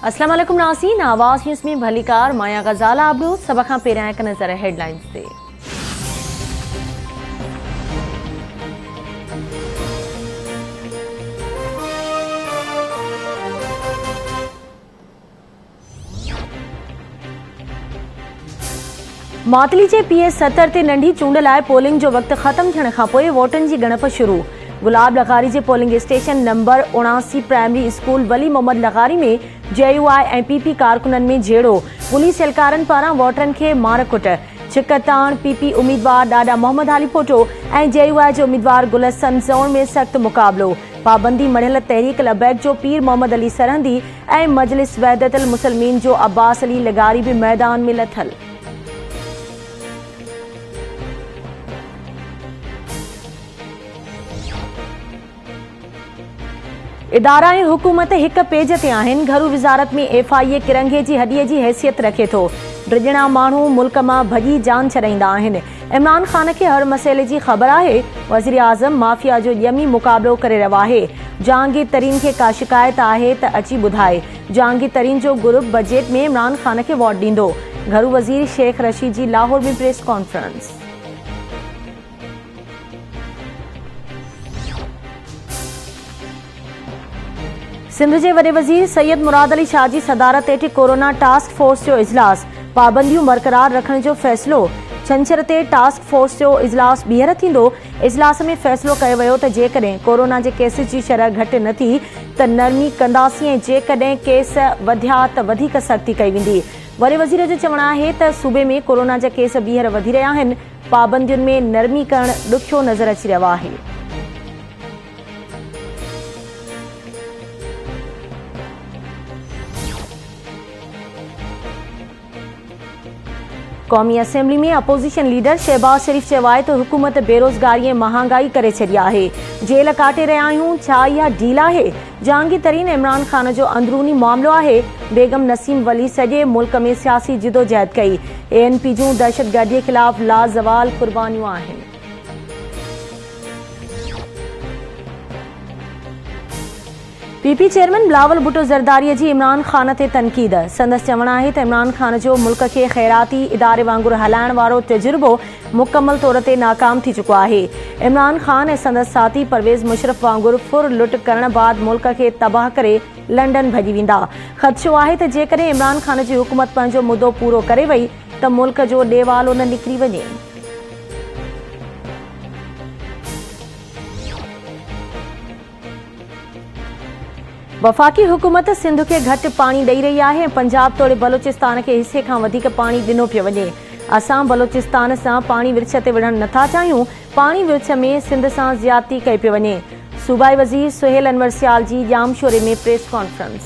अस्सलाम वालेकुम नाज़रीन, आवाज़ न्यूज़ में भलीकार माया गजाला आबरू सभ खां पहिरियां हिकु नज़र हेडलाइंस ते। मातली जे PS 70 ते नंढी चूंड लाइ पोलिंग जो वक़्तु ख़त्म थियण खां पोइ वोटनि जी ॻणप शुरू। गुलाब लखारी जे polling station number 79 primary school Wali Mohammad Lakhari में JUI ऐं PP कारकुननि में झेड़ो। पुलिस एहलकारनि पारां वोटरनि खे मार कुट। चिकताण PP उम्मीदवार ॾाॾा मोहम्मद अली फोटो ऐं JUI जो उम्मीदवार गुलशन ज़ोन में सख़्त मुक़ाबलो। पाबंदी मढ़ियल तहरीक लबैक जो पीर मोहम्मद अली सरहंदी ऐं मजलिस वहदतुल मुस्लिमीन जो अब्बास अली लगारी भी मैदान में लथल। इदारा ऐं हुकूमत हिक पेज ते आहिनि। घरू विज़ारत में FIA किरंगे जी हॾीअ जी हैसियत रखे थो। ड्रिजणा माण्हू मुल्क मां भॼी जान छॾाईंदा आहिनि। इमरान ख़ान खे हर मसइले जी ख़बर आहे। वज़ीर आज़म माफ़िया जो ॼमी मुक़ाबिलो करे रहियो आहे। जहांगीर तरीन खे का शिकायत आहे त अची ॿुधाए। जहांगीर तरीन जो ग्रुप बजट में इमरान ख़ान खे वोट ॾींदो। घरू वज़ीर शेख रशीद जी लाहौर में प्रेस कॉन्फ्रेंस। सिंध जे वॾे वज़ीर सैयद मुराद अली शाह जी सदारत हेठि कोरोना टास्क फोर्स जो इजलास। पाबंदियूं बरक़रार रखण जो फ़ैसिलो। छंछर ते टास्क फोर्स जो इजलास ॿीहर थींदो। इजलास में फ़ैसिलो कयो वियो त जेकॾहिं कोरोना जे केसिस जी शरह घटि न थी त नरमी कंदासीं ऐं जेकॾहिं केस वधिया त वधीक सख़्ती कई वेंदी। वॾे वज़ीर जो चवणु आहे त सूबे में कोरोना जा केस ॿीहर वधी रहिया आहिनि। पाबंदियुनि में नरमी करणु ॾुखियो नज़र अची रहियो आहे। क़ौमी असेंबली में अपोज़िशन लीडर शहबाज शरीफ़ चयो आहे त हुकूमत बेरोज़गारी ऐं महांगाई करे छॾी आहे। जेल काटे रहिया आहियूं, छा इहा डील आहे? जहांगीर तरीन इमरान ख़ान जो अंदरूनी मामिलो आहे। बेगम नसीम वली सॼे मुल्क में सियासी जिदोजहद कई। ANP जूं दहशतगर्दीअ ख़िलाफ़ लाज़वाल क़ुर्बानियूं आहिनि। PP चेयरमैन बिलावल भुट्टो ज़रदारीअ जी इमरान ख़ान ते तनक़ीद। संदसि चवणु आहे त इमरान ख़ान जो मुल्क खे ख़ैराती इदारे वांगुरु हलाइण वारो तजुर्बो मुकमल तौर ते नाकाम थी चुको आहे। इमरान ख़ान ऐं संदसि साथी परवेज़ मुशर्रफ वांगुरु फुर लुट करण बाद मुल्क खे तबाह करे लंडन भॼी वेंदा। ख़दशो आहे त जेकॾहिं इमरान ख़ान जी हुकूमत पंहिंजो मुदो पूरो करे वई त मुल्क जो ॾेवालो न निकिरी वञे। वफ़ाक़ी हुकूमत सिंध खे घटि पाणी ॾेई रही आहे ऐं पंजाब तोड़े बलोचिस्तान खे हिसे खां वधीक पाणी ॾिनो पियो वञे। असां बलोचिस्तान सां पाणी विर्छ ते विढ़णु नथा चाहियूं। पाणी विर्छ में सिंध सां ज़्यादती कई पियो वञे। सूबाई वज़ीर सुहेल अनवर सियाल जी जामशोरे में प्रेस कॉन्फ्रेंस।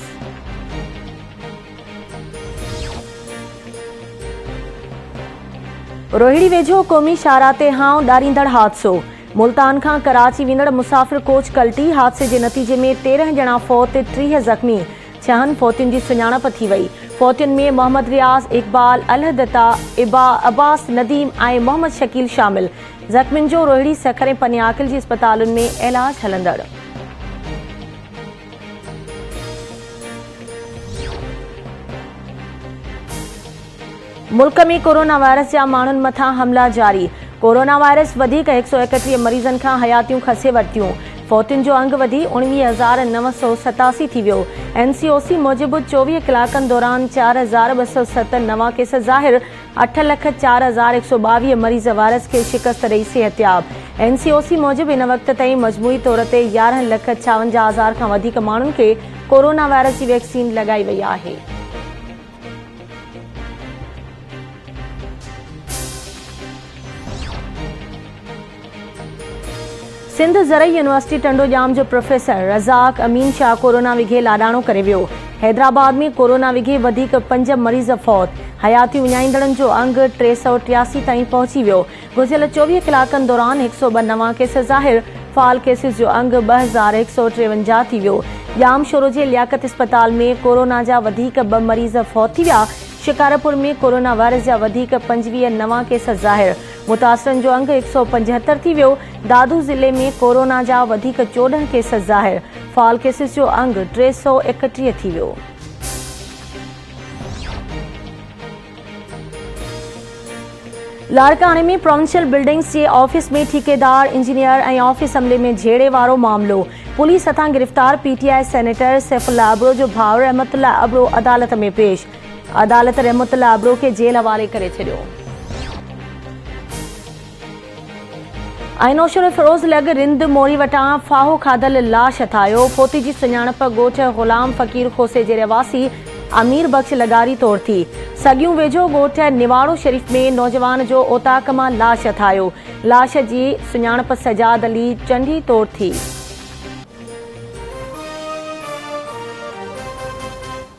रोहिड़ी वेझो क़ौमी शाहराह ते हाउ ॾारींदड़ हादसो। मुल्तान खां कराची वेंदड़ मुसाफ़िर कोच कल्टी। हादसे जे नतीजे में 13 ॼणा फ़ौत, 30 ज़ख़्मी। 6 फ़ौतियुनि जी सुञाणप थी वई। फ़ौतियुनि में मोहम्मद रियाज़, इक़बाल, अलहदता, अब्बास नदीम ऐं मोहम्मद शकील शामिल। ज़ख़्मियुनि जो रोहिड़ी सखर ऐं पनियाकिल जी अस्पतालुनि में इलाज हलंदड़। मुल्क में कोरोना वायरस जा माण्हुनि मथां हमला जारी। कोरोना वायरस वधीक 131 मरीज़नि खां हयातियूं खसे वरितियूं। फ़ौतियुनि जो अंग वधी 19,987 थी वियो। NCOC मूजिबि 24 कलाकनि दौरान 4,207 नवां केस ज़ाहिर। 8,04,122 मरीज़ वायरस खे शिकस्त ॾेई सिहतयाब। NCOC मूजिबि इन वक़्त ताईं मजमूई तौर ते 11,56,000 खां वधीक माण्हुनि खे कोरोना वायरस जी वैक्सीन लॻाई वई आहे। सिंध ज़रई यूनिवर्सिटी टंडोजाम जो प्रोफेसर रज़ाक अमीन शाह कोरोना विघे लाॾाणो करे वियो। हैदराबाद में कोरोना विघे वधीक 5 मरीज़ फ़ौत। हयातियूं विञाईंदड़नि जो अंग 383 ताईं पहुची वियो। गुज़िरियल 24 कलाकनि दौरान 102 नवां केस ज़ाहिर। फ़ाल केसिस जो अंग 2153 थी वियो। जामशोरो जे लियाकत अस्पताल में कोरोना जा वधीक 2 मरीज़ फ़ौत थी विया। शिकारपुर में कोरोना वायरस जा वधीक 25 नवां केस ज़ाहिर। मुतासिरनि जो अंग 175 थी वियो। दादू ज़िले में कोरोना जा वधीक 14 केस ज़ाहिर। फ़ाल केसिस जो अंग 331 थी वियो। लाड़काने में प्रोविंशियल बिल्डिंग्स जे ऑफिस में ठेकेदार इंजीनियर ऐं ऑफिस अमले में झेड़े वारो मामलो। पुलिस हथां गिरफ़्तार पीटीआई सेनेटर सैफुल्ला अबरो जो भाउ रहमतुल्ला अबरो अदालत में पेश। अदालत रहमतुल्ला अबरो खे जेल हवाले करे छॾियो। नौशर फिरोज़ लॻ रिंद मोरी वटां फाहो खाधल लाश हथायो। फोती जी सुञाणप ॻोठ ग़ुलाम फ़कीर खोसे जे रहिवासी अमीर बख़्श लगारी तौर थी। सॻियूं वेझो ॻोठ निवाड़ो शरीफ़ में नौजवान जो ओताक मां लाश हथायो। लाश जी सुञाणप सजाद अली चंडी तौर थी।